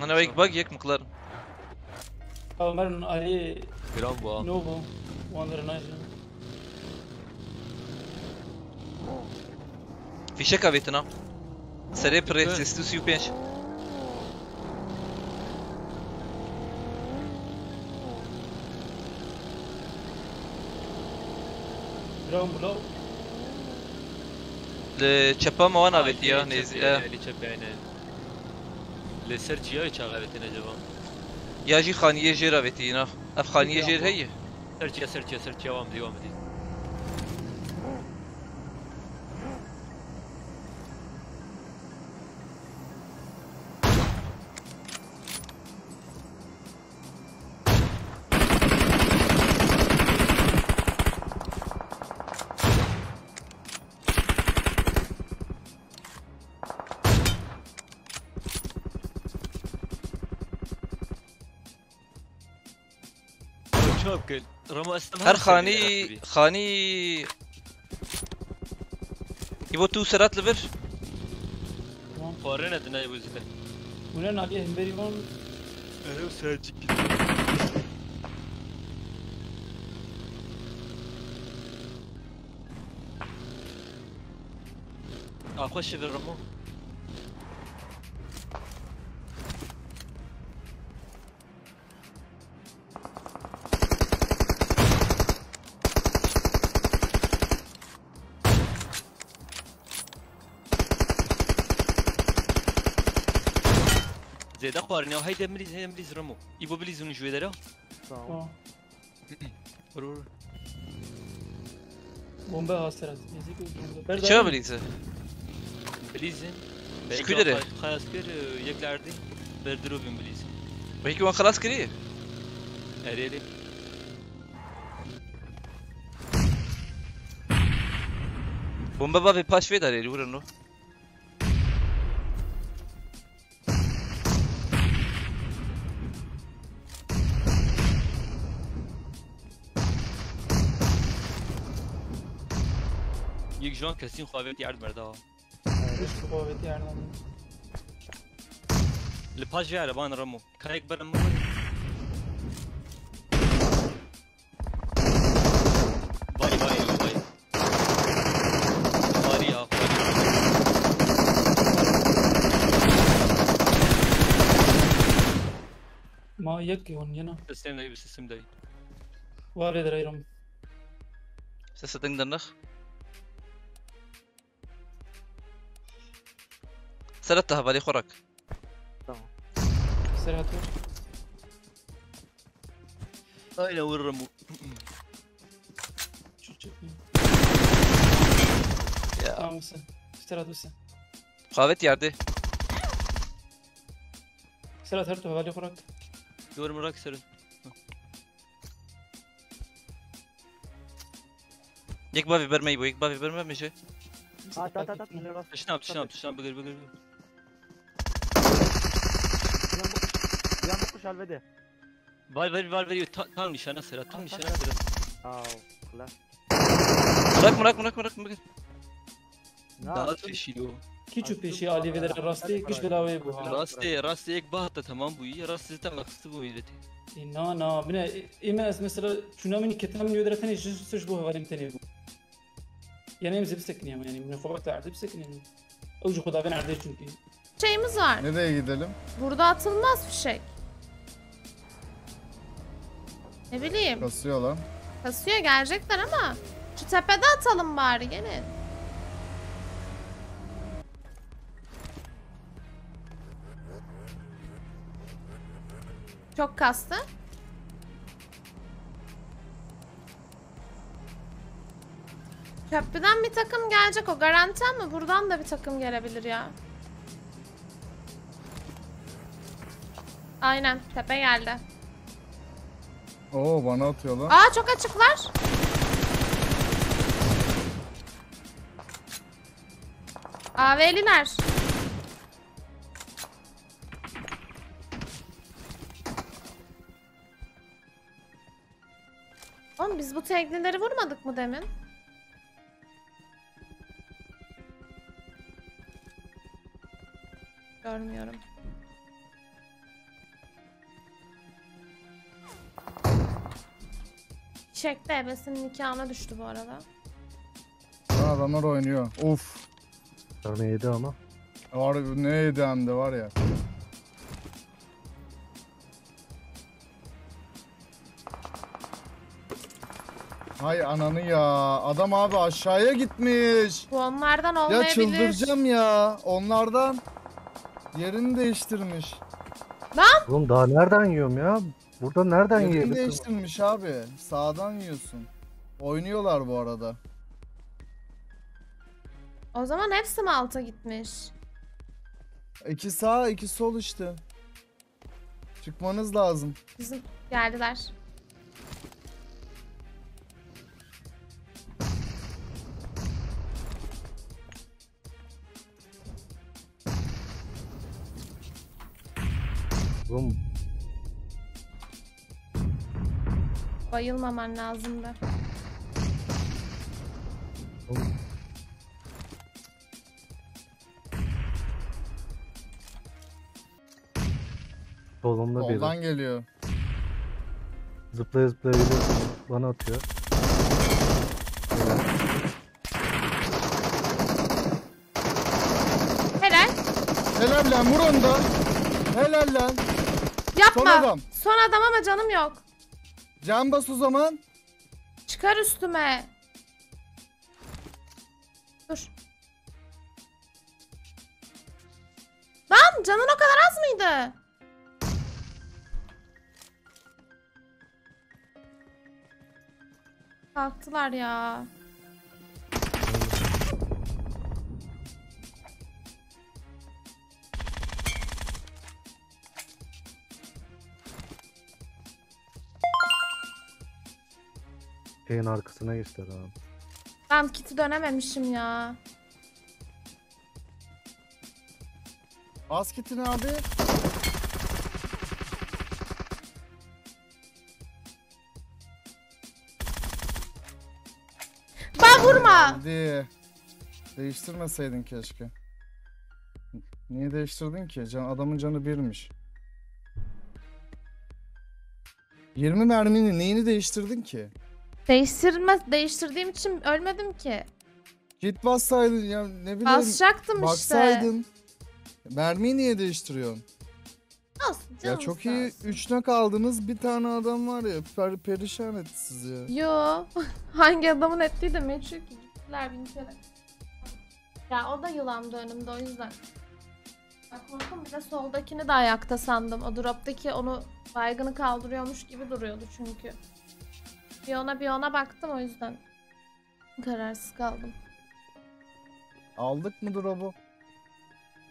انا ويك باج يك مقلر مرن علي برافو. نوبو واندر نايجر في شكا بيتنا سري بريسيستوسيو بينش برام بلو لچپا ما وانا بيت يا نيزي اللي تشبعنا لسيرجيو يشغلتنا جواب يا جي خانيه جيرا بيتينا اف خانيه جير هي سيرجيو وامدي شوف رمو استمر هر خاني يبو تو سرات لبر قارنة دنا يبوزك ولن عليه همبريون ايوه ساجك اخش بالرمو زيد اخبارنا وهيدا مليز رمو يبو بليز ونجوي دارا ورور بومبا هاسترات يزيكو شو بليزه بليزن شكو داره خلاص كر يكلاردي بردرو بين بليز وهيك وان خلاص كريه اريلي بومبا بابي باش في داري ورنو يك جون كاسين خوابت يعرض مردا ايش خوابتي يعني الباج في على بان رمو كايك برمو باي فاري ما يكي هون ينا سيستم داي وارد رايرم ساسا تقدر نخ سرتها بالي خورك سرعته اين وين رمو شو تشوفني يا مسا سرعته مسا خابت ياردي سرعته هرتو بالي خورك دور مراك سر يك بابي برمي بو يك بابي برمي مشي تشناب بقر Yan bakmış halvede. Var tam nişana sıra مراك daha peşiyor كيتشو بيشي علي في راستي كيش بلاوي بو rastı ek bahta tamam bu iyi rastı tam aksı bu iyi نا بنا إما مثلا شنو من كتاب من يدرتني جس بوها غادي متني يعني مزي بسكن يعني من فوق تعرف بسكن يعني اوجي خدا بين عرضي çünkü Şeyimiz var. Nereye gidelim? Burada atılmaz fişek. Ne bileyim. Kasıyor lan. Kasıyor gelecekler ama şu tepede atalım bari gelin. Çok kastı. Köprüden bir takım gelecek o garanti ama buradan da bir takım gelebilir ya. Aynen tepe geldi. Oo bana atıyor lan. Aa çok açıklar. AV'liler. Oğlum biz bu teklileri vurmadık mı demin? Görmüyorum. Fişek de ebesinin nikahına düştü bu arada. Adamlar oynuyor. Of. Tane yedi ama. Var neydi hem de var ya. Hay ananı ya. Adam abi aşağıya gitmiş. Bu onlardan Ya olmayabilir. çıldıracağım ya. Onlardan yerini değiştirmiş. Oğlum daha nereden yiyorum ya? Burada nereden Yerini yiyelim? değiştirmiş abi. Sağdan yiyorsun. Oynuyorlar bu arada. O zaman hepsi mi alta gitmiş? 2 sağ 2 sol işte. Çıkmanız lazım. Bizim geldiler. Oğlum Bayılmaman lazımdı. solumda biri. Soldan geliyor. Zıplaya zıplaya geliyor. Bana atıyor. Helal. Helal lan vur onu da. Helal lan. Yapma. Son adam. Son adam ama canım yok. Can bas o zaman. Çıkar üstüme. Dur. Lan canın o kadar az mıydı? Kalktılar ya. Şeyin arkasına geçtiler abi. Ben kiti dönememişim ya. Basketin abi. Ben vurma. Hadi. Değiştirmeseydin keşke. Niye değiştirdin ki? Adamın canı birmiş. 20 merminin neyini değiştirdin ki? Değiştirdiğim için ölmedim ki. Git bassaydın ya ne bileyim. Basacaktım işte. Baksaydın. Mermiyi niye değiştiriyorsun? Olsun Ya canım çok sağ iyi olsun. 3'üne kaldınız. Bir tane adam var ya perişan etti sizi ya. Yo. Hangi adamın ettiği de meçhul ki. Gittiler bin kere. Ya o da yılandı önümde o yüzden. Bak korktum bir de soldakini de ayakta sandım. O drop'taki onu baygını kaldırıyormuş gibi duruyordu çünkü. Bir ona baktım o yüzden. Kararsız kaldım. Aldık mı drop'u?